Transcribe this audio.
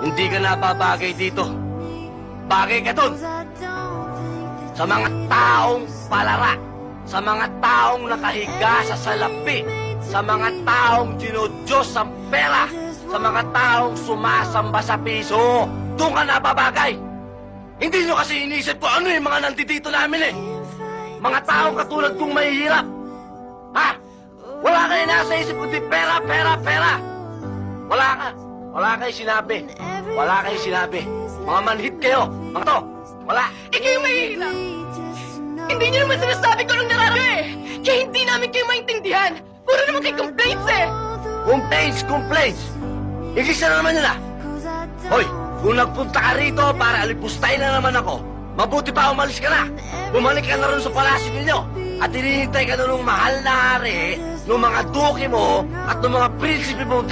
Hindi ka nababagay dito. Bagay ka dun. Sa mga taong palara. Sa mga taong nakahiga sa salapi. Sa mga taong dinudyos ang pera. Sa mga taong sumasamba sa piso. Doon ka nababagay. Hindi nyo kasi inisip ko ano yung mga nandito namin eh. Mga taong katulad kong mahihirap. Ha? Wala kayo nasa isip kundi pera, pera, pera. Wala ka. Wala kayo sinabi. Wala kayo sinabi. Mga manhid kayo. Mga to. Wala. Ikaw yung mahihirap. Hindi niyo naman sinasabi ko nung nararaw eh. Kaya hindi namin kayo maintindihan. Puro naman kayo complaints eh. Complaints. Igisa na naman yun ah. Hoy, kung nagpunta ka rito para alipustay na naman ako, mabuti pa umalis ka na. Bumalik ka na rin sa palasyo ninyo. At hinihintay ka na ng mahal na hari, ng mga duki mo, at ng mga prinsipe mong